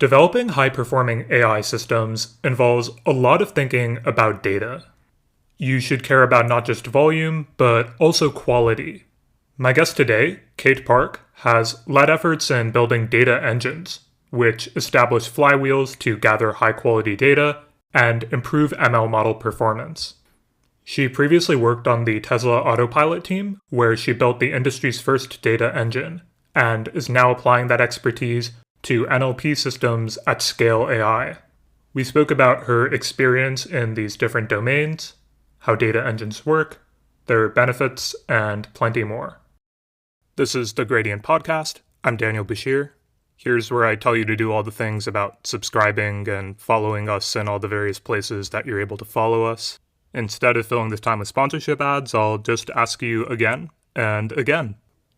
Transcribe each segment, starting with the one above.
Developing high-performing AI systems involves a lot of thinking about data. You should care about not just volume, but also quality. My guest today, Kate Park, has led efforts in building data engines, which establish flywheels to gather high-quality data and improve ML model performance. She previously worked on the Tesla Autopilot team, where she built the industry's first data engine, and is now applying that expertise to NLP systems at scale AI. We spoke about her experience in these different domains, how data engines work, their benefits, and plenty more. This is the Gradient Podcast. I'm Daniel Bashir. Here's where I tell you to do all the things about subscribing and following us in all the various places that you're able to follow us. Instead of filling this time with sponsorship ads, I'll just ask you again and again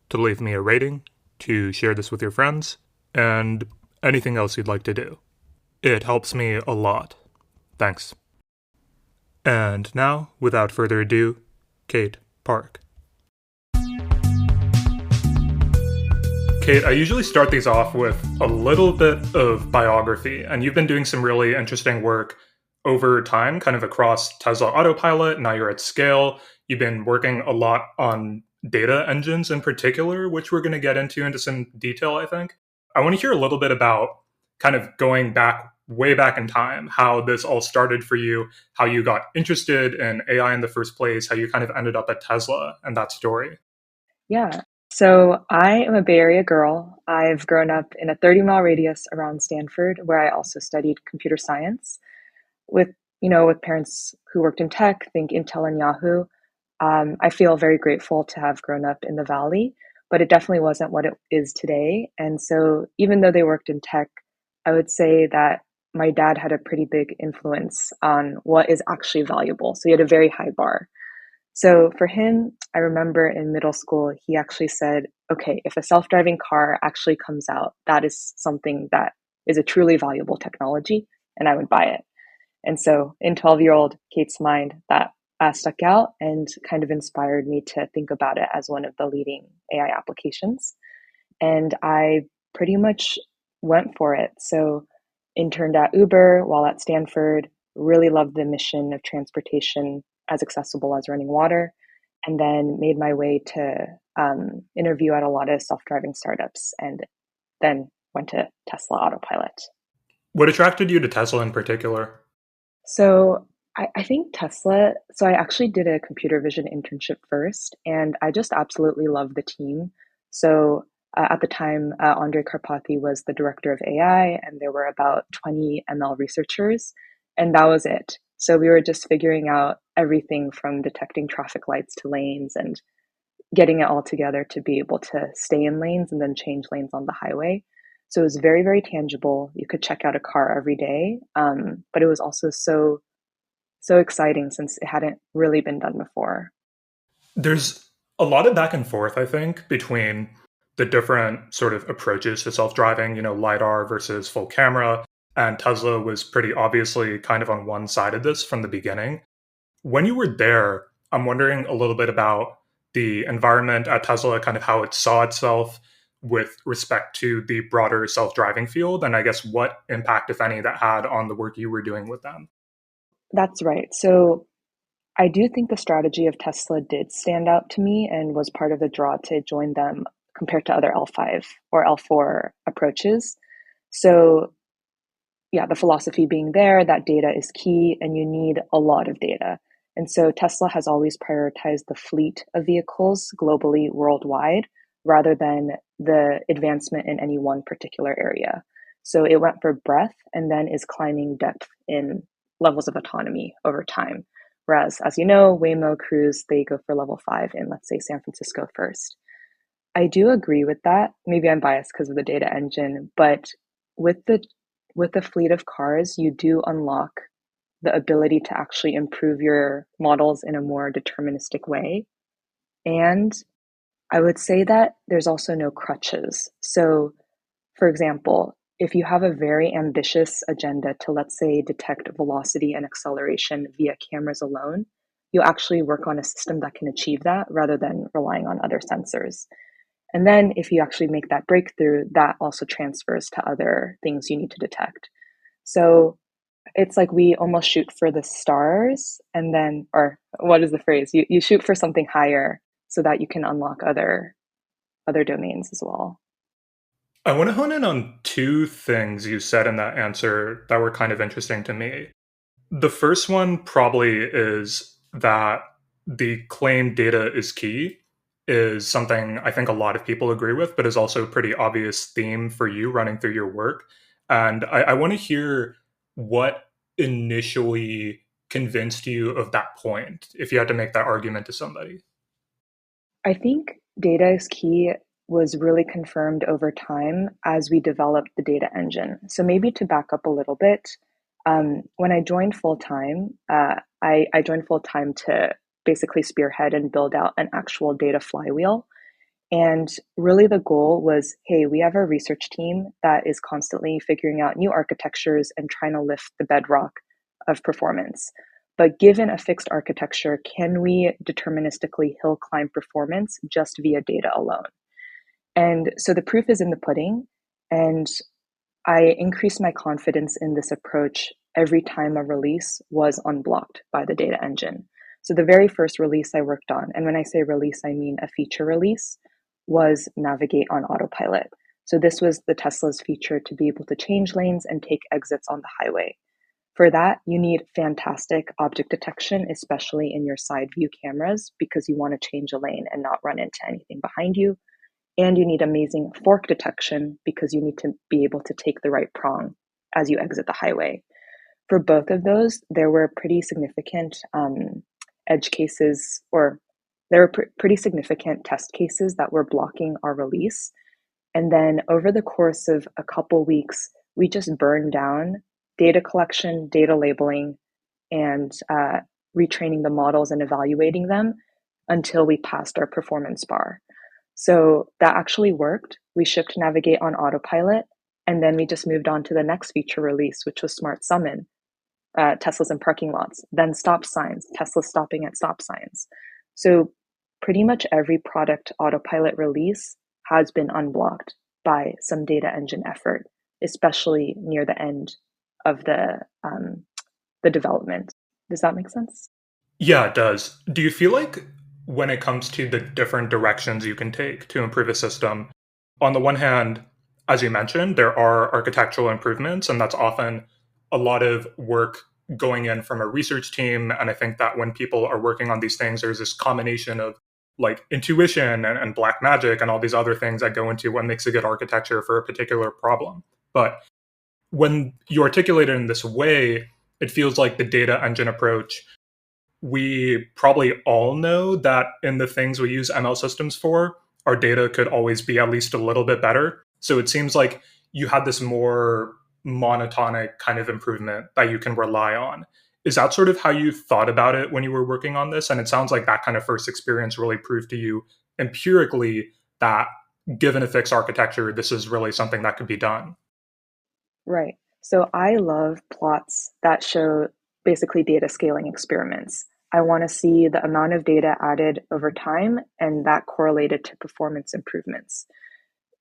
to leave me a rating, to share this with your friends, and anything else you'd like to do. It helps me a lot. Thanks. And now, without further ado, Kate Park. Kate, I usually start these off with a little bit of biography, and you've been doing some really interesting work over time, kind of across Tesla Autopilot. Now you're at scale. You've been working a lot on data engines in particular, which we're going to get into some detail, I think. I want to hear a little bit about kind of going back, way back in time, how this all started for you, how you got interested in AI in the first place, how you kind of ended up at Tesla and that story. Yeah. So I am a Bay Area girl. I've grown up in a 30-mile radius around Stanford, where I also studied computer science with parents who worked in tech, think Intel and Yahoo. I feel very grateful to have grown up in the Valley, but it definitely wasn't what it is today. And so even though they worked in tech, I would say that my dad had a pretty big influence on what is actually valuable. So he had a very high bar. So for him, I remember in middle school, he actually said, okay, if a self-driving car actually comes out, that is something that is a truly valuable technology, and I would buy it. And so in 12-year-old Kate's mind, that stuck out and kind of inspired me to think about it as one of the leading AI applications. And I pretty much went for it. So interned at Uber while at Stanford, really loved the mission of transportation as accessible as running water, and then made my way to interview at a lot of self-driving startups, and then went to Tesla Autopilot. What attracted you to Tesla in particular? So I think Tesla, so I actually did a computer vision internship first, and I just absolutely love the team. So at the time, Andre Karpathy was the director of AI, and there were about 20 ML researchers, and that was it. So we were just figuring out everything from detecting traffic lights to lanes and getting it all together to be able to stay in lanes and then change lanes on the highway. So it was very, very tangible. You could check out a car every day, but it was also so exciting since it hadn't really been done before. There's a lot of back and forth, I think, between the different sort of approaches to self-driving, LiDAR versus full camera. And Tesla was pretty obviously kind of on one side of this from the beginning. When you were there, I'm wondering a little bit about the environment at Tesla, kind of how it saw itself with respect to the broader self-driving field, and I guess what impact, if any, that had on the work you were doing with them. That's right. So I do think the strategy of Tesla did stand out to me and was part of the draw to join them compared to other L5 or L4 approaches. So yeah, the philosophy being there that data is key and you need a lot of data. And so Tesla has always prioritized the fleet of vehicles globally, worldwide, rather than the advancement in any one particular area. So it went for breadth and then is climbing depth in levels of autonomy over time. Whereas, as you know, Waymo, Cruise, they go for level 5 in, let's say, San Francisco first. I do agree with that. Maybe I'm biased because of the data engine, but with the fleet of cars, you do unlock the ability to actually improve your models in a more deterministic way. And I would say that there's also no crutches. So, for example, if you have a very ambitious agenda to, let's say, detect velocity and acceleration via cameras alone, you actually work on a system that can achieve that rather than relying on other sensors. And then if you actually make that breakthrough, that also transfers to other things you need to detect. So it's like we almost shoot for the stars and then, or what is the phrase? You shoot for something higher so that you can unlock other domains as well. I want to hone in on two things you said in that answer that were kind of interesting to me. The first one probably is that the claim data is key is something I think a lot of people agree with, but is also a pretty obvious theme for you running through your work. And I want to hear what initially convinced you of that point, if you had to make that argument to somebody. I think data is key was really confirmed over time as we developed the data engine. So maybe to back up a little bit, when I joined full time, I joined full time to basically spearhead and build out an actual data flywheel. And really, the goal was hey, we have a research team that is constantly figuring out new architectures and trying to lift the bedrock of performance. But given a fixed architecture, can we deterministically hill climb performance just via data alone? And so the proof is in the pudding. And I increased my confidence in this approach every time a release was unblocked by the data engine. So the very first release I worked on, and when I say release, I mean a feature release, was navigate on autopilot. So this was the Tesla's feature to be able to change lanes and take exits on the highway. For that, you need fantastic object detection, especially in your side view cameras, because you want to change a lane and not run into anything behind you. And you need amazing fork detection because you need to be able to take the right prong as you exit the highway. For both of those, there were pretty significant edge cases, or there were pretty significant test cases that were blocking our release. And then over the course of a couple weeks, we just burned down data collection, data labeling, and retraining the models and evaluating them until we passed our performance bar. So that actually worked. We shipped Navigate on autopilot, and then we just moved on to the next feature release, which was Smart Summon, Teslas in parking lots, then stop signs, Tesla stopping at stop signs. So pretty much every product autopilot release has been unblocked by some data engine effort, especially near the end of the development. Does that make sense? Yeah, it does. Do you feel like when it comes to the different directions you can take to improve a system, on the one hand, as you mentioned, there are architectural improvements, and that's often a lot of work going in from a research team. And I think that when people are working on these things, there's this combination of like intuition and black magic and all these other things that go into what makes a good architecture for a particular problem. But when you articulate it in this way, it feels like the data engine approach, we probably all know that in the things we use ML systems for, our data could always be at least a little bit better. So it seems like you had this more monotonic kind of improvement that you can rely on. Is that sort of how you thought about it when you were working on this? And it sounds like that kind of first experience really proved to you empirically that given a fixed architecture, this is really something that could be done. Right. So I love plots that show basically data scaling experiments. I want to see the amount of data added over time and that correlated to performance improvements.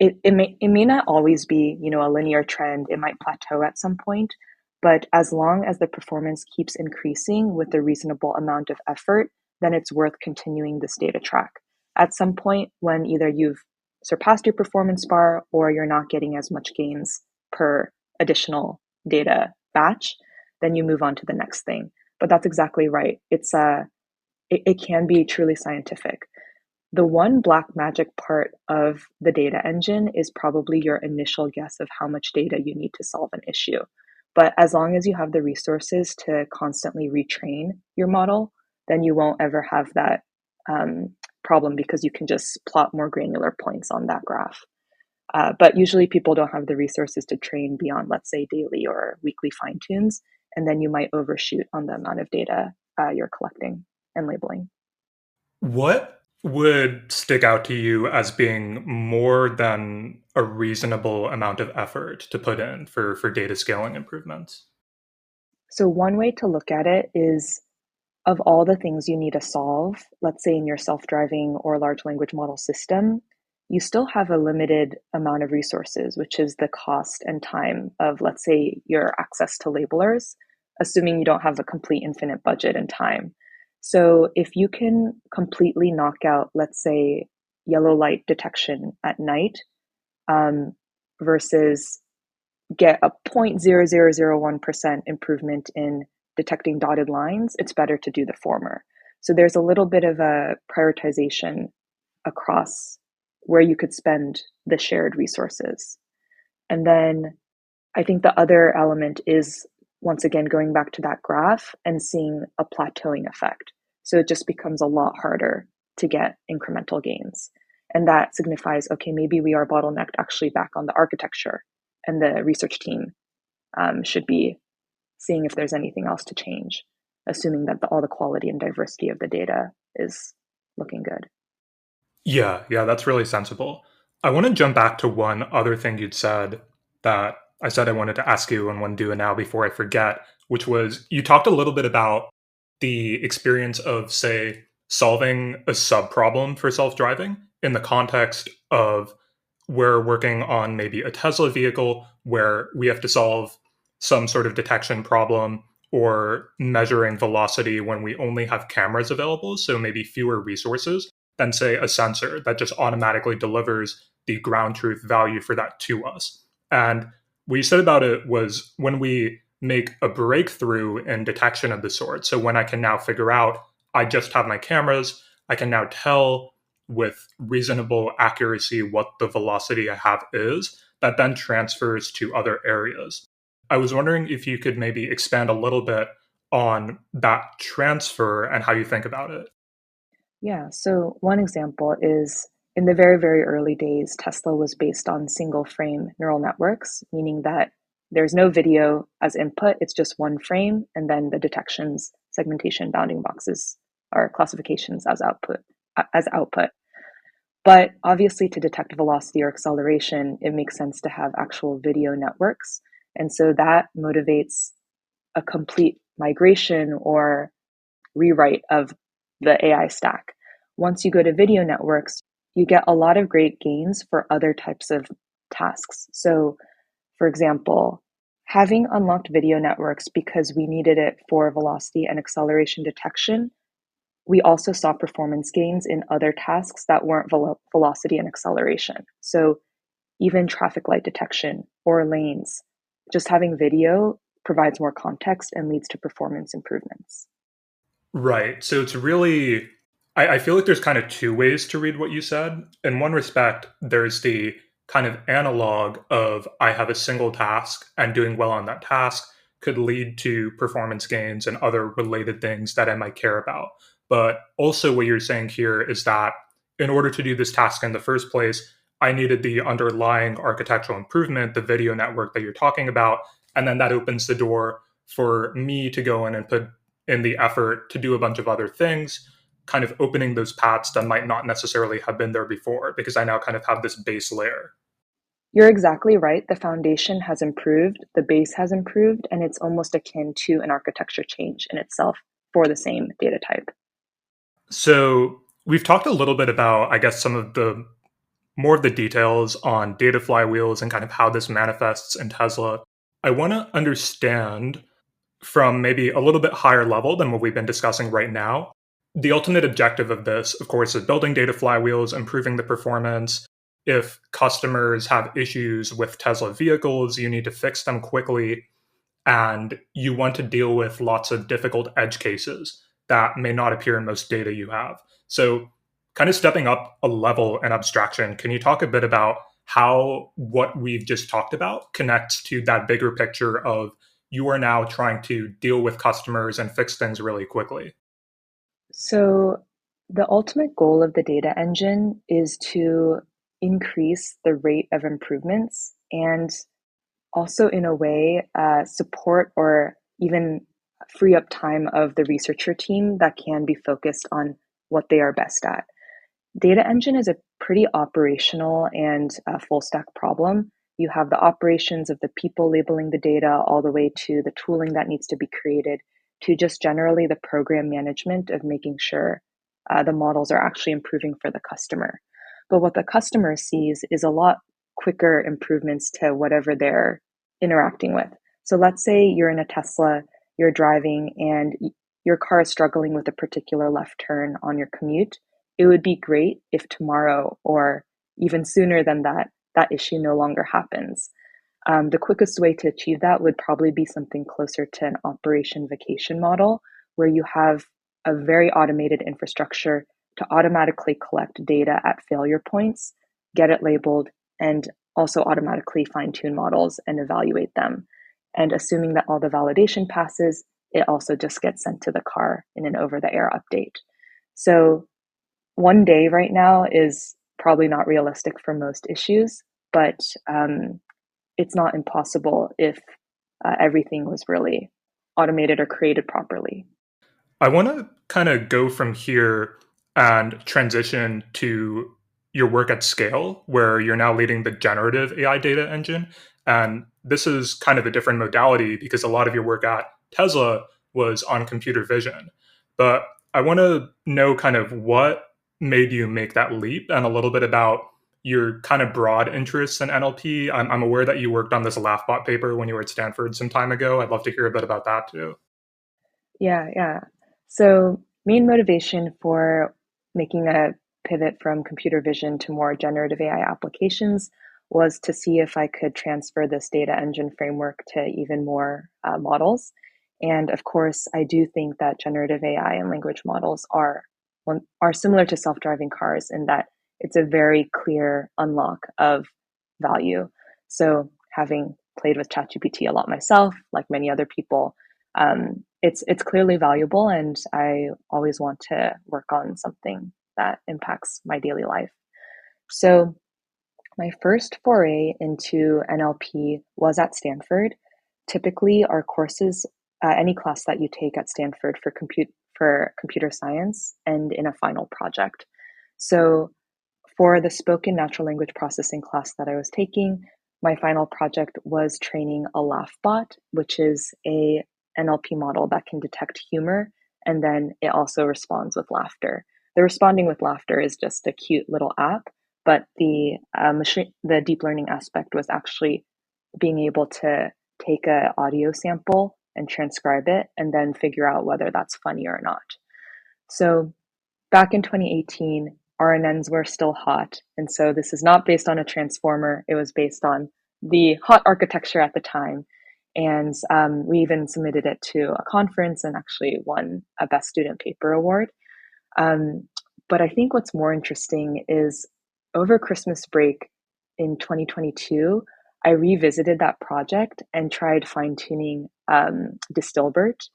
It may not always be, a linear trend. It might plateau at some point, but as long as the performance keeps increasing with a reasonable amount of effort, then it's worth continuing this data track. At some point when either you've surpassed your performance bar or you're not getting as much gains per additional data batch, then you move on to the next thing. But that's exactly right. It can be truly scientific. The one black magic part of the data engine is probably your initial guess of how much data you need to solve an issue. But as long as you have the resources to constantly retrain your model, then you won't ever have that problem because you can just plot more granular points on that graph. But usually people don't have the resources to train beyond, let's say, daily or weekly fine tunes. And then you might overshoot on the amount of data you're collecting and labeling. What would stick out to you as being more than a reasonable amount of effort to put in for data scaling improvements? So, one way to look at it is of all the things you need to solve, let's say in your self driving or large language model system, you still have a limited amount of resources, which is the cost and time of, let's say, your access to labelers, assuming you don't have a complete infinite budget and time. So if you can completely knock out, let's say, yellow light detection at night, um, versus get a 0.0001% improvement in detecting dotted lines, it's better to do the former. So there's a little bit of a prioritization across where you could spend the shared resources. And then I think the other element is, once again, going back to that graph and seeing a plateauing effect. So it just becomes a lot harder to get incremental gains. And that signifies, okay, maybe we are bottlenecked actually back on the architecture, and the research team should be seeing if there's anything else to change, assuming that all the quality and diversity of the data is looking good. Yeah, that's really sensible. I want to jump back to one other thing you'd said that I said I wanted to ask you and want to do it now before I forget, which was you talked a little bit about the experience of, say, solving a sub problem for self driving in the context of we're working on maybe a Tesla vehicle where we have to solve some sort of detection problem or measuring velocity when we only have cameras available, so maybe fewer resources than, say, a sensor that just automatically delivers the ground truth value for that to us. And what you said about it was when we make a breakthrough in detection of the sort. So when I can now figure out, I just have my cameras, I can now tell with reasonable accuracy what the velocity I have is, that then transfers to other areas. I was wondering if you could maybe expand a little bit on that transfer and how you think about it. Yeah, so one example is in the very, very early days, Tesla was based on single frame neural networks, meaning that there's no video as input, it's just one frame, and then the detections, segmentation, bounding boxes, or classifications as output. But obviously, to detect velocity or acceleration, it makes sense to have actual video networks. And so that motivates a complete migration or rewrite of the AI stack. Once you go to video networks, you get a lot of great gains for other types of tasks. So, for example, having unlocked video networks because we needed it for velocity and acceleration detection, we also saw performance gains in other tasks that weren't velocity and acceleration. So, even traffic light detection or lanes, just having video provides more context and leads to performance improvements. Right. So it's really, I feel like there's kind of two ways to read what you said. In one respect, there's the kind of analog of I have a single task and doing well on that task could lead to performance gains and other related things that I might care about. But also, what you're saying here is that in order to do this task in the first place, I needed the underlying architectural improvement, the video network that you're talking about. And then that opens the door for me to go in and put in the effort to do a bunch of other things, kind of opening those paths that might not necessarily have been there before, because I now kind of have this base layer. You're exactly right. The foundation has improved, the base has improved, and it's almost akin to an architecture change in itself for the same data type. So we've talked a little bit about, I guess, some of the more of the details on data flywheels and kind of how this manifests in Tesla. I want to understand from maybe a little bit higher level than what we've been discussing right now. The ultimate objective of this, of course, is building data flywheels, improving the performance. If customers have issues with Tesla vehicles, you need to fix them quickly. And you want to deal with lots of difficult edge cases that may not appear in most data you have. So, kind of stepping up a level in abstraction, can you talk a bit about how what we've just talked about connects to that bigger picture of you are now trying to deal with customers and fix things really quickly? So, the ultimate goal of the data engine is to increase the rate of improvements and also, in a way, support or even free up time of the researcher team that can be focused on what they are best at. Data engine is a pretty operational and full stack problem. You have the operations of the people labeling the data, all the way to the tooling that needs to be created, to just generally the program management of making sure the models are actually improving for the customer. But what the customer sees is a lot quicker improvements to whatever they're interacting with. So let's say you're in a Tesla, you're driving, and your car is struggling with a particular left turn on your commute. It would be great if tomorrow or even sooner than that, that issue no longer happens. The quickest way to achieve that would probably be something closer to an operation vacation model, where you have a very automated infrastructure to automatically collect data at failure points, get it labeled, and also automatically fine tune models and evaluate them. And assuming that all the validation passes, it also just gets sent to the car in an over the air update. So, one day right now is probably not realistic for most issues, but it's not impossible if everything was really automated or created properly. I want to kind of go from here and transition to your work at scale, where you're now leading the generative AI data engine. And this is kind of a different modality because a lot of your work at Tesla was on computer vision. But I want to know kind of what made you make that leap and a little bit about your kind of broad interests in NLP. I'm aware that you worked on this LaughBot paper when you were at Stanford some time ago. I'd love to hear a bit about that too. Yeah. So, main motivation for making a pivot from computer vision to more generative AI applications was to see if I could transfer this data engine framework to even more models. And of course, I do think that generative AI and language models are similar to self-driving cars in that it's a very clear unlock of value. So, having played with ChatGPT a lot myself, like many other people, it's clearly valuable, and I always want to work on something that impacts my daily life. So my first foray into NLP was at Stanford. Typically, our courses, any class that you take at Stanford for computer science, end in a final project. So for the spoken natural language processing class that I was taking, my final project was training a LaughBot, which is a NLP model that can detect humor, and then it also responds with laughter. The responding with laughter is just a cute little app, but the deep learning aspect was actually being able to take a audio sample and transcribe it, and then figure out whether that's funny or not. So back in 2018, RNNs were still hot, and so this is not based on a transformer. It was based on the hot architecture at the time. And we even submitted it to a conference and actually won a Best Student Paper award. But I think what's more interesting is over Christmas break in 2022, I revisited that project and tried fine tuning Distilbert,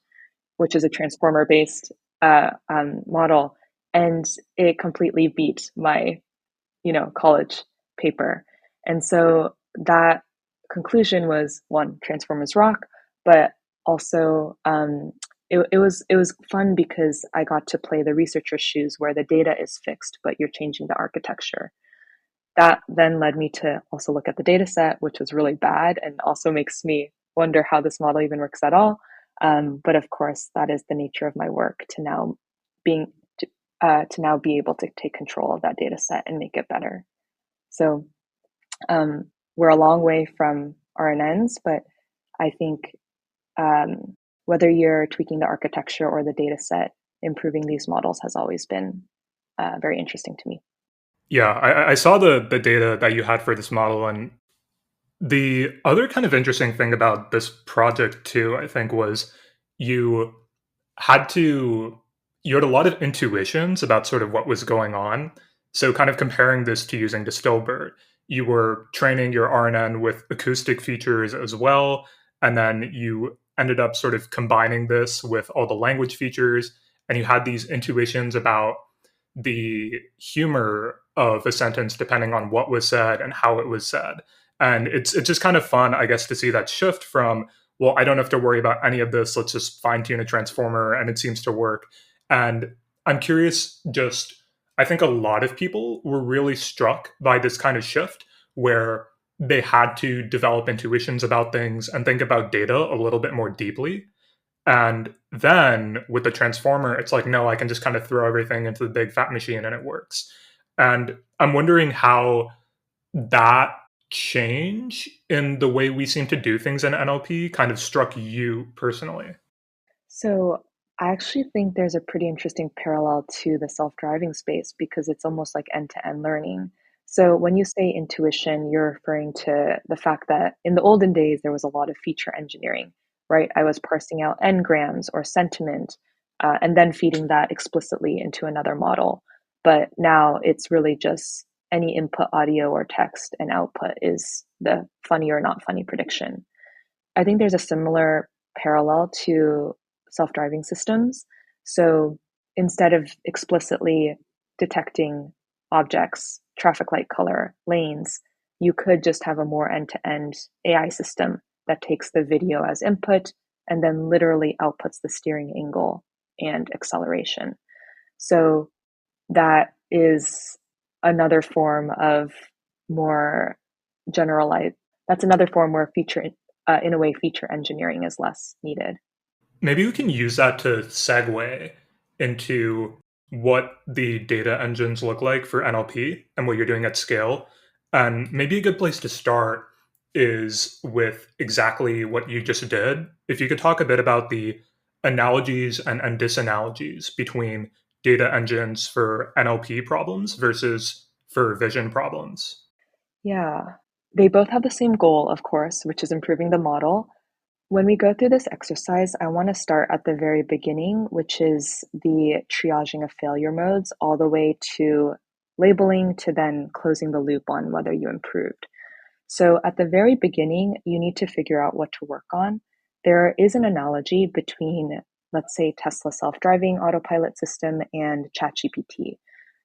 which is a transformer based model, and it completely beat my college paper. And so that conclusion was, one, transformers rock, but also it was fun because I got to play the researcher's shoes where the data is fixed, but you're changing the architecture. That then led me to also look at the data set, which was really bad and also makes me wonder how this model even works at all. But of course, that is the nature of my work being to now be able to take control of that data set and make it better. So we're a long way from RNNs, but I think whether you're tweaking the architecture or the data set, improving these models has always been very interesting to me. Yeah, I saw the data that you had for this model, and the other kind of interesting thing about this project too, I think, was you had to you had a lot of intuitions about sort of what was going on. So kind of comparing this to using Distilbert, you were training your RNN with acoustic features as well, and then you ended up sort of combining this with all the language features, and you had these intuitions about the humor of a sentence depending on what was said and how it was said. And it's just kind of fun, I guess, to see that shift from, well, I don't have to worry about any of this. Let's just fine tune a transformer and it seems to work. And I'm curious, just, I think a lot of people were really struck by this kind of shift where they had to develop intuitions about things and think about data a little bit more deeply. And then with the transformer, it's like, no, I can just kind of throw everything into the big fat machine and it works. And I'm wondering how that change in the way we seem to do things in NLP kind of struck you personally. So I actually think there's a pretty interesting parallel to the self-driving space because it's almost like end-to-end learning. So when you say intuition, you're referring to the fact that in the olden days, there was a lot of feature engineering, right? I was parsing out n-grams or sentiment, and then feeding that explicitly into another model. But now it's really just any input audio or text and output is the funny or not funny prediction. I think there's a similar parallel to self-driving systems. So instead of explicitly detecting objects, traffic light color, lanes, you could just have a more end-to-end AI system that takes the video as input and then literally outputs the steering angle and acceleration. So that is another form of more generalized, that's another form where in a way, feature engineering is less needed. Maybe we can use that to segue into what the data engines look like for NLP and what you're doing at scale. And maybe a good place to start is with exactly what you just did. If you could talk a bit about the analogies and disanalogies between data engines for NLP problems versus for vision problems. Yeah, they both have the same goal, of course, which is improving the model. When we go through this exercise, I want to start at the very beginning, which is the triaging of failure modes, all the way to labeling to then closing the loop on whether you improved. So at the very beginning, you need to figure out what to work on. There is an analogy between, let's say, Tesla self-driving autopilot system and ChatGPT.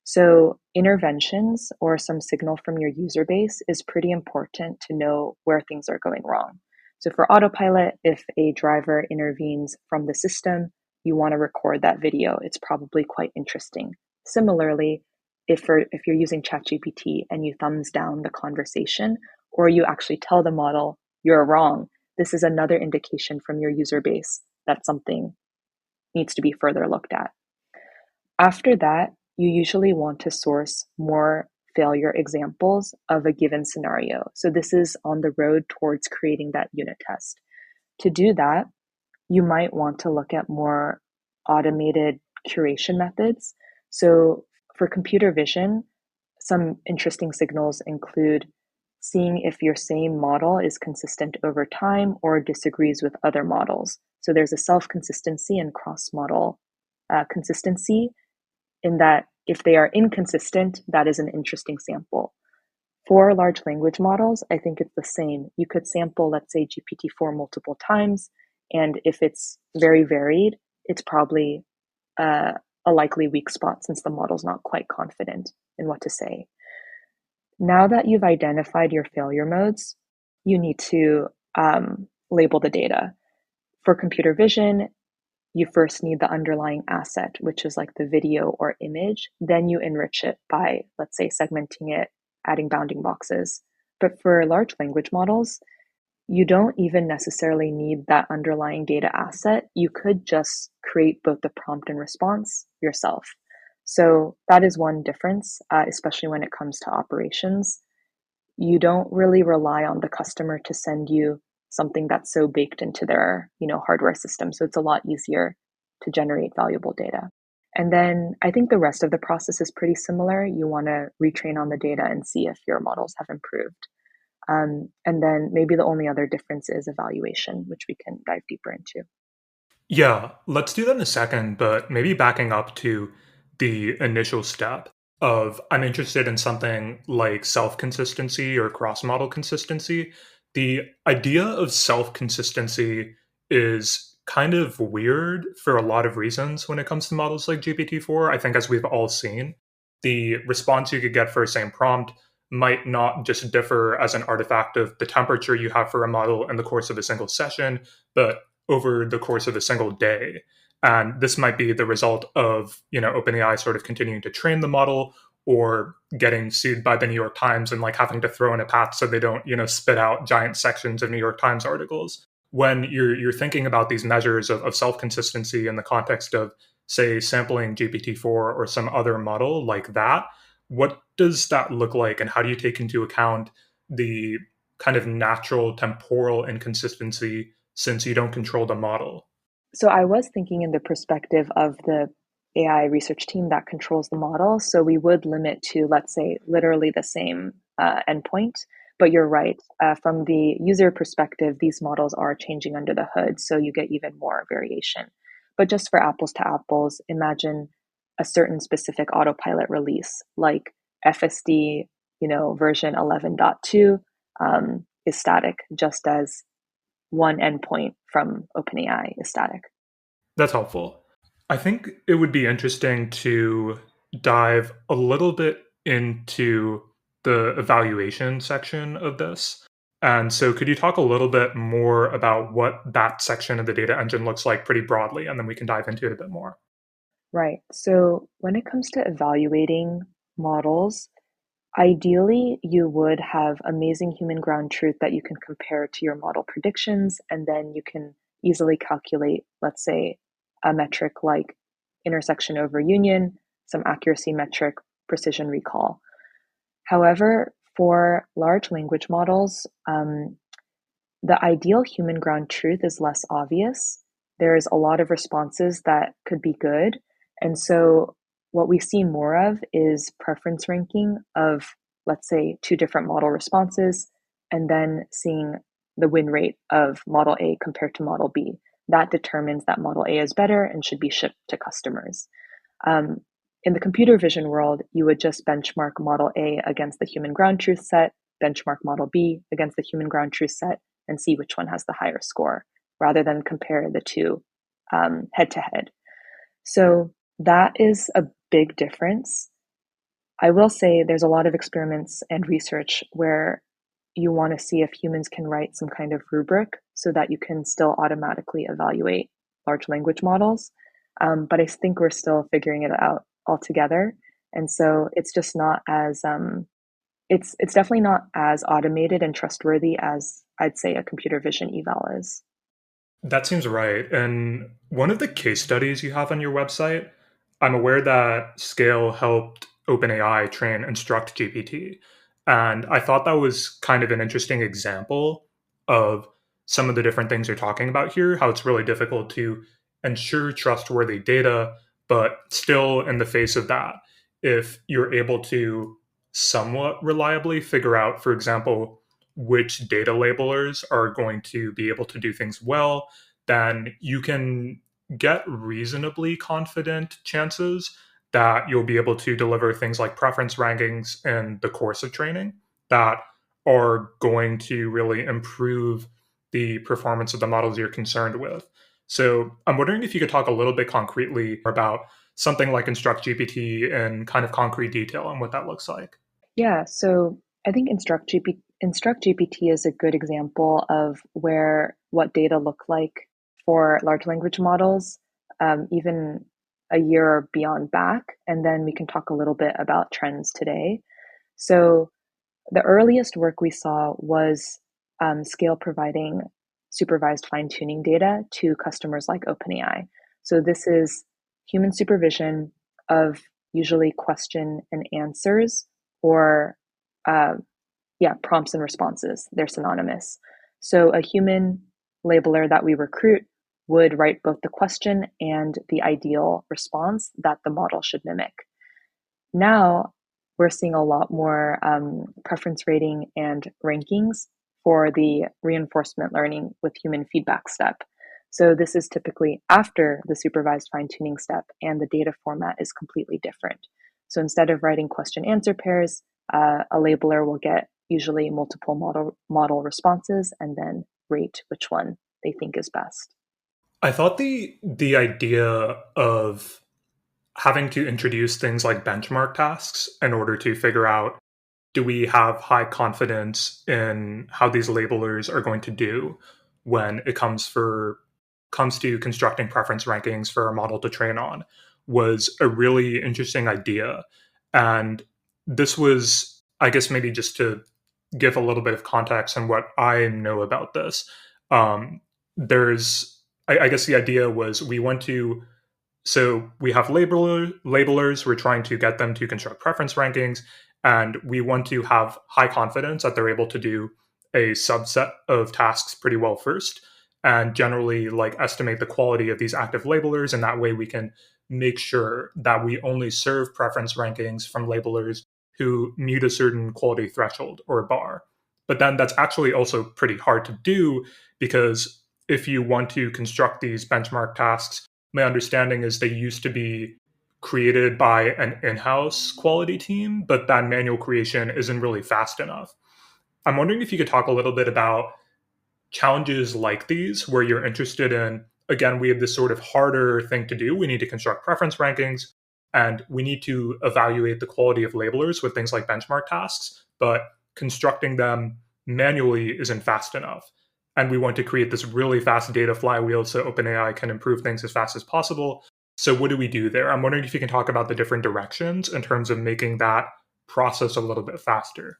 So interventions or some signal from your user base is pretty important to know where things are going wrong. So for autopilot, if a driver intervenes from the system, you want to record that video. It's probably quite interesting. Similarly, if you're using ChatGPT and you thumbs down the conversation, or you actually tell the model you're wrong, this is another indication from your user base that something needs to be further looked at. After that, you usually want to source more failure examples of a given scenario. So this is on the road towards creating that unit test. To do that, you might want to look at more automated curation methods. So for computer vision, some interesting signals include seeing if your same model is consistent over time or disagrees with other models. So there's a self-consistency and cross-model consistency in that if they are inconsistent, that is an interesting sample. For large language models, I think it's the same. You could sample, let's say, GPT-4 multiple times, and if it's very varied, it's probably a likely weak spot since the model's not quite confident in what to say. Now that you've identified your failure modes, you need to label the data. For computer vision, you first need the underlying asset, which is like the video or image. Then you enrich it by, let's say, segmenting it, adding bounding boxes. But for large language models, you don't even necessarily need that underlying data asset. You could just create both the prompt and response yourself. So that is one difference, especially when it comes to operations. You don't really rely on the customer to send you something that's so baked into their, hardware system. So it's a lot easier to generate valuable data. And then I think the rest of the process is pretty similar. You want to retrain on the data and see if your models have improved. And then maybe the only other difference is evaluation, which we can dive deeper into. Yeah, let's do that in a second, but maybe backing up to the initial step of I'm interested in something like self consistency or cross model consistency. The idea of self consistency is kind of weird for a lot of reasons when it comes to models like GPT-4. I think, as we've all seen, the response you could get for a same prompt might not just differ as an artifact of the temperature you have for a model in the course of a single session, but over the course of a single day. And this might be the result of, OpenAI sort of continuing to train the model or getting sued by the New York Times and like having to throw in a patch so they don't, spit out giant sections of New York Times articles. When you're thinking about these measures of self-consistency in the context of, say, sampling GPT-4 or some other model like that, What does that look like, and how do you take into account the kind of natural temporal inconsistency since you don't control the model? So I was thinking in the perspective of the AI research team that controls the model. So we would limit to, let's say, literally the same endpoint. But you're right. From the user perspective, these models are changing under the hood. So you get even more variation. But just for apples to apples, imagine a certain specific autopilot release, like FSD, version 11.2 is static, just as one endpoint from OpenAI is static. That's helpful. I think it would be interesting to dive a little bit into the evaluation section of this. And so, could you talk a little bit more about what that section of the data engine looks like pretty broadly? And then we can dive into it a bit more. Right. So when it comes to evaluating models, ideally you would have amazing human ground truth that you can compare to your model predictions, and then you can easily calculate, let's say, a metric like intersection over union, some accuracy metric, precision recall. However, for large language models, the ideal human ground truth is less obvious. There's a lot of responses that could be good. And so, what we see more of is preference ranking of, let's say, two different model responses, and then seeing the win rate of model A compared to model B. That determines that model A is better and should be shipped to customers. Um, in the computer vision world, you would just benchmark model A against the human ground truth set, benchmark model B against the human ground truth set, and see which one has the higher score, rather than compare the two head to head. So that is a big difference. I will say there's a lot of experiments and research where you want to see if humans can write some kind of rubric so that you can still automatically evaluate large language models. But I think we're still figuring it out altogether. And so it's just not as it's definitely not as automated and trustworthy as I'd say a computer vision eval is. That seems right. And one of the case studies you have on your website, I'm aware that Scale helped OpenAI train InstructGPT. And I thought that was kind of an interesting example of some of the different things you're talking about here, how it's really difficult to ensure trustworthy data, but still, in the face of that, if you're able to somewhat reliably figure out, for example, which data labelers are going to be able to do things well, then you can get reasonably confident chances that you'll be able to deliver things like preference rankings in the course of training that are going to really improve the performance of the models you're concerned with. So I'm wondering if you could talk a little bit concretely about something like InstructGPT in kind of concrete detail and what that looks like. Yeah, so I think InstructGPT is a good example of where what data look like for large language models, even a year or beyond back, and then we can talk a little bit about trends today. So the earliest work we saw was Scale providing supervised fine tuning data to customers like OpenAI. So this is human supervision of usually question and answers or uh, prompts and responses. They're synonymous. So a human labeler that we recruit would write both the question and the ideal response that the model should mimic. Now we're seeing a lot more preference rating and rankings for the reinforcement learning with human feedback step. So this is typically after the supervised fine tuning step, and the data format is completely different. So instead of writing question answer pairs, a labeler will get usually multiple model responses and then rate which one they think is best. I thought the idea of having to introduce things like benchmark tasks in order to figure out, do we have high confidence in how these labelers are going to do when it comes to constructing preference rankings for a model to train on, was a really interesting idea. And this was, I guess, maybe just to give a little bit of context on what I know about this. Um, there's I guess the idea was we want to So we have labelers, we're trying to get them to construct preference rankings, and we want to have high confidence that they're able to do a subset of tasks pretty well first, and generally like estimate the quality of these active labelers, and that way we can make sure that we only serve preference rankings from labelers who meet a certain quality threshold or bar. But then that's actually also pretty hard to do because if you want to construct these benchmark tasks, my understanding is they used to be created by an in-house quality team, but that manual creation isn't really fast enough. I'm wondering if you could talk a little bit about challenges like these where you're interested in, again, we have this sort of harder thing to do. We need to construct preference rankings and we need to evaluate the quality of labelers with things like benchmark tasks, but constructing them manually isn't fast enough. And we want to create this really fast data flywheel so OpenAI can improve things as fast as possible. So, what do we do there? I'm wondering if you can talk about the different directions in terms of making that process a little bit faster.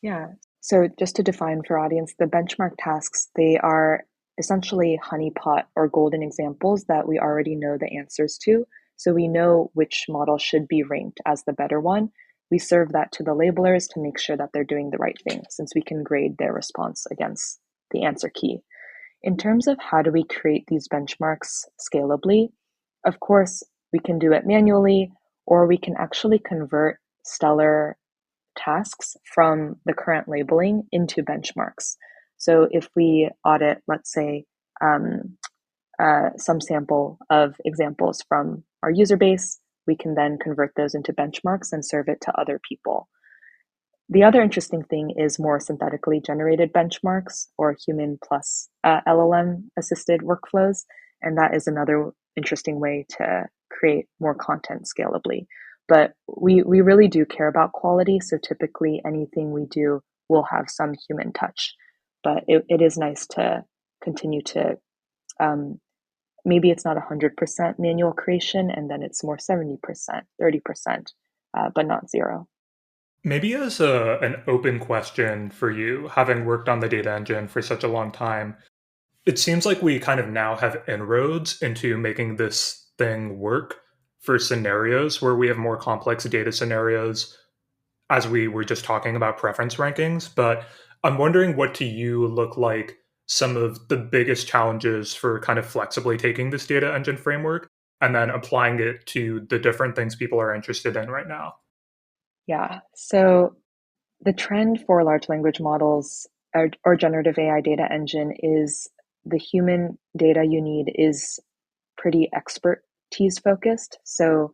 Yeah. So just to define for audience, the benchmark tasks, they are essentially honeypot or golden examples that we already know the answers to. So we know which model should be ranked as the better one. We serve that to the labelers to make sure that they're doing the right thing, since we can grade their response against the answer key. In terms of how do we create these benchmarks scalably, of course, we can do it manually, or we can actually convert stellar tasks from the current labeling into benchmarks. So if we audit, let's say, some sample of examples from our user base, we can then convert those into benchmarks and serve it to other people. The other interesting thing is more synthetically generated benchmarks or human plus LLM assisted workflows. And that is another interesting way to create more content scalably. But we really do care about quality. So typically anything we do will have some human touch. But it is nice to continue to, maybe it's not 100% manual creation, and then it's more 70%, 30%, but not zero. Maybe as an open question for you, having worked on the data engine for such a long time, it seems like we kind of now have inroads into making this thing work for scenarios where we have more complex data scenarios, as we were just talking about preference rankings. But I'm wondering what to you look like some of the biggest challenges for kind of flexibly taking this data engine framework and then applying it to the different things people are interested in right now. Yeah. So the trend for large language models or generative AI data engine is the human data you need is pretty expertise focused. So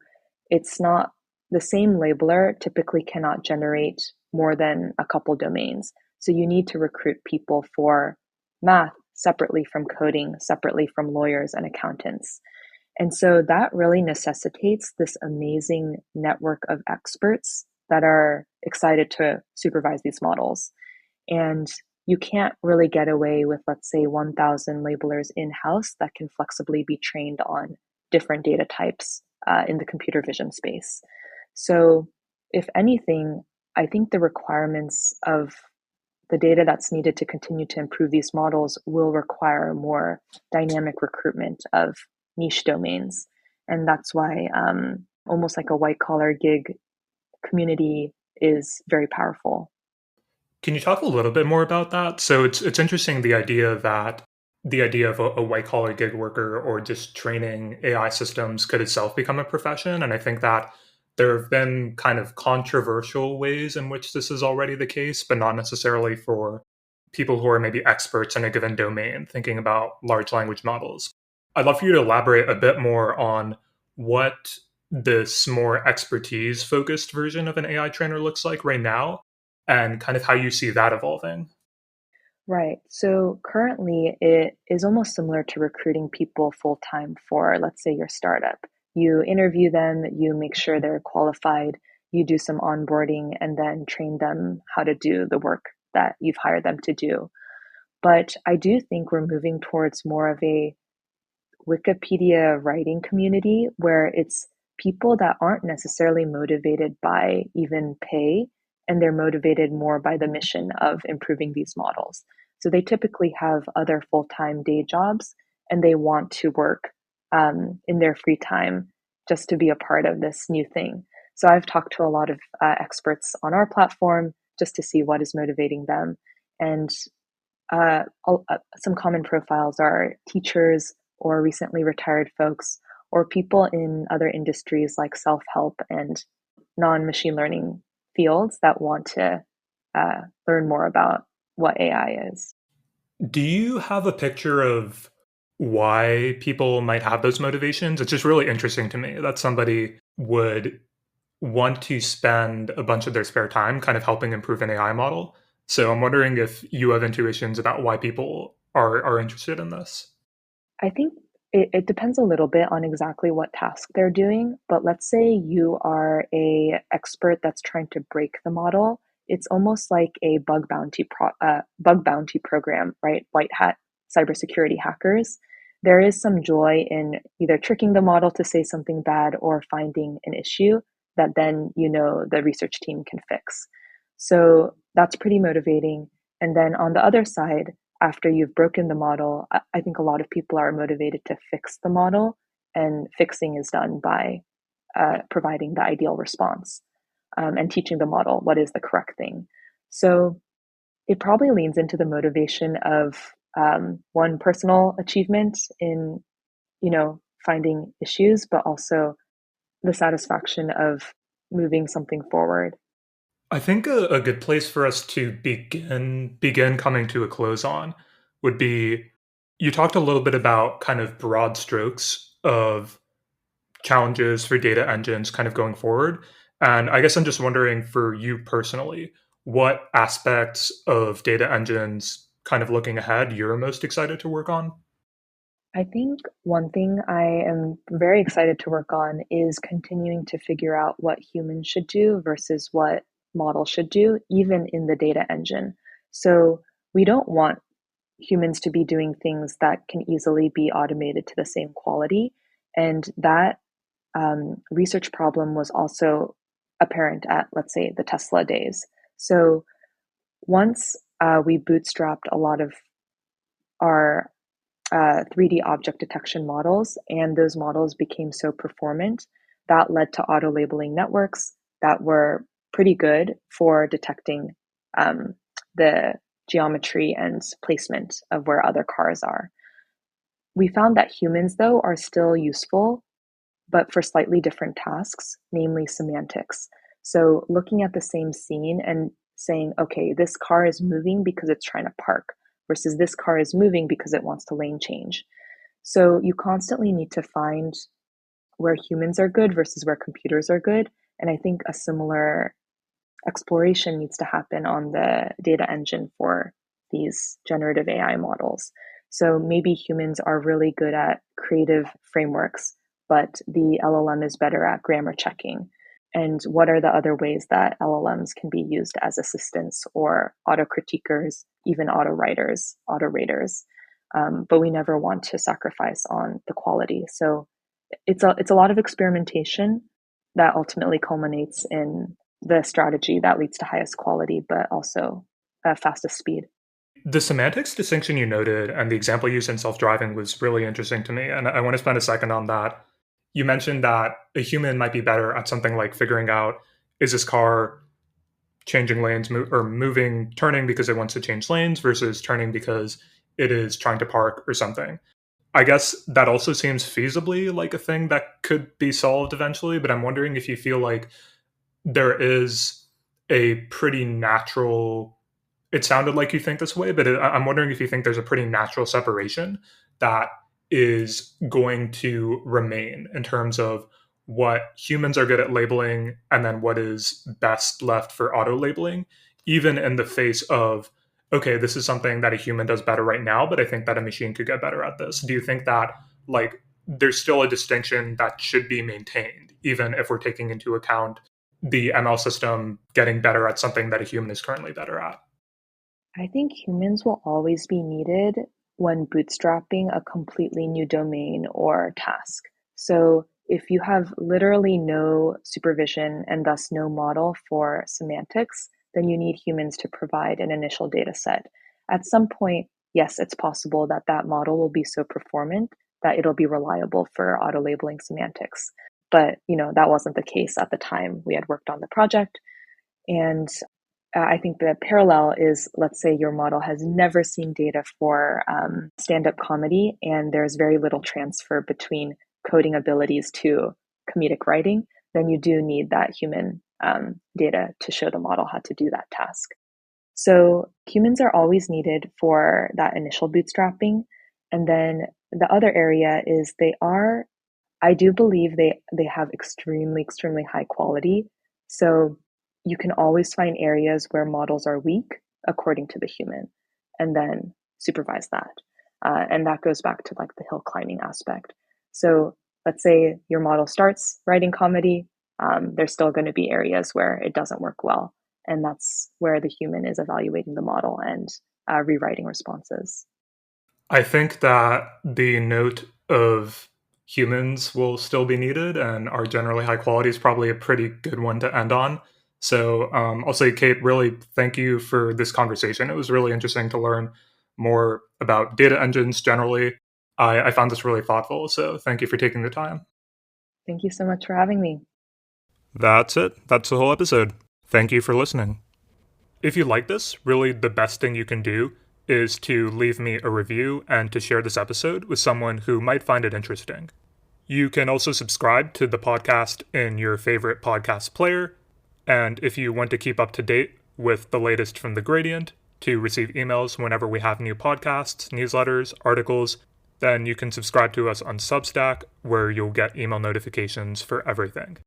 it's not the same labeler typically cannot generate more than a couple domains. So you need to recruit people for math separately from coding, separately from lawyers and accountants. And so that really necessitates this amazing network of experts that are excited to supervise these models. And you can't really get away with, let's say, 1,000 labelers in-house that can flexibly be trained on different data types in the computer vision space. So if anything, I think the requirements of the data that's needed to continue to improve these models will require more dynamic recruitment of niche domains. And that's why almost like a white collar gig community is very powerful. Can you talk a little bit more about that? So it's interesting the idea of a white collar gig worker or just training AI systems could itself become a profession. And I think that there have been kind of controversial ways in which this is already the case, but not necessarily for people who are maybe experts in a given domain, thinking about large language models. I'd love for you to elaborate a bit more on what this more expertise focused version of an AI trainer looks like right now and kind of how you see that evolving. Right. So currently, it is almost similar to recruiting people full time for, let's say, your startup. You interview them, you make sure they're qualified, you do some onboarding, and then train them how to do the work that you've hired them to do. But I do think we're moving towards more of a Wikipedia writing community where it's people that aren't necessarily motivated by even pay, and they're motivated more by the mission of improving these models. So they typically have other full time day jobs and they want to work in their free time just to be a part of this new thing. So I've talked to a lot of experts on our platform just to see what is motivating them. And some common profiles are teachers or recently retired folks or people in other industries like self-help and non-machine learning fields that want to learn more about what AI is. Do you have a picture of why people might have those motivations? It's just really interesting to me that somebody would want to spend a bunch of their spare time kind of helping improve an AI model. So I'm wondering if you have intuitions about why people are interested in this. I think it depends a little bit on exactly what task they're doing, but let's say you are a expert that's trying to break the model. It's almost like a bug bounty program, right? White hat cybersecurity hackers. There is some joy in either tricking the model to say something bad or finding an issue that then the research team can fix. So that's pretty motivating. And then on the other side, after you've broken the model, I think a lot of people are motivated to fix the model, and fixing is done by providing the ideal response and teaching the model what is the correct thing. So it probably leans into the motivation of one personal achievement in, finding issues, but also the satisfaction of moving something forward. I think a good place for us to begin coming to a close on would be you talked a little bit about kind of broad strokes of challenges for data engines kind of going forward. And I guess I'm just wondering for you personally, what aspects of data engines kind of looking ahead you're most excited to work on? I think one thing I am very excited to work on is continuing to figure out what humans should do versus what models should do, even in the data engine. So we don't want humans to be doing things that can easily be automated to the same quality. And that research problem was also apparent at, let's say, the Tesla days. So once we bootstrapped a lot of our 3D object detection models, and those models became so performant that led to auto labeling networks that were pretty good for detecting the geometry and placement of where other cars are. We found that humans, though, are still useful, but for slightly different tasks, namely semantics. So looking at the same scene and saying, okay, this car is moving because it's trying to park versus this car is moving because it wants to lane change. So you constantly need to find where humans are good versus where computers are good. And I think a similar exploration needs to happen on the data engine for these generative AI models. So maybe humans are really good at creative frameworks, but the LLM is better at grammar checking. And what are the other ways that LLMs can be used as assistants or auto critiquers, even auto writers, auto raters? But we never want to sacrifice on the quality. So it's a lot of experimentation that ultimately culminates in the strategy that leads to highest quality, but also fastest speed. The semantics distinction you noted and the example used in self driving was really interesting to me. And I want to spend a second on that. You mentioned that a human might be better at something like figuring out is this car changing lanes or moving, turning because it wants to change lanes versus turning because it is trying to park or something. I guess that also seems feasibly like a thing that could be solved eventually, but I'm wondering if you feel like there is a pretty natural it sounded like you think this way, but I'm wondering if you think there's a pretty natural separation that is going to remain in terms of what humans are good at labeling and then what is best left for auto labeling, even in the face of, okay, this is something that a human does better right now, but I think that a machine could get better at this. Do you think that, like, there's still a distinction that should be maintained, even if we're taking into account the ML system getting better at something that a human is currently better at? I think humans will always be needed when bootstrapping a completely new domain or task. So if you have literally no supervision and thus no model for semantics, then you need humans to provide an initial data set. At some point, yes, it's possible that that model will be so performant that it'll be reliable for auto-labeling semantics. But, that wasn't the case at the time we had worked on the project. And I think the parallel is, let's say your model has never seen data for stand-up comedy, and there's very little transfer between coding abilities to comedic writing, then you do need that human data to show the model how to do that task. So humans are always needed for that initial bootstrapping. And then the other area is I do believe they have extremely, extremely high quality. So you can always find areas where models are weak according to the human, and then supervise that. And that goes back to like the hill climbing aspect. So let's say your model starts writing comedy, there's still going to be areas where it doesn't work well. And that's where the human is evaluating the model and rewriting responses. I think that the note of humans will still be needed and are generally high quality is probably a pretty good one to end on. So I'll say, Kate, really thank you for this conversation. It was really interesting to learn more about data engines generally. I found this really thoughtful, so thank you for taking the time. Thank you so much for having me. That's it. That's the whole episode. Thank you for listening. If you like this, really the best thing you can do is to leave me a review and to share this episode with someone who might find it interesting. You can also subscribe to the podcast in your favorite podcast player, and if you want to keep up to date with the latest from The Gradient, to receive emails whenever we have new podcasts, newsletters, articles, then you can subscribe to us on Substack, where you'll get email notifications for everything.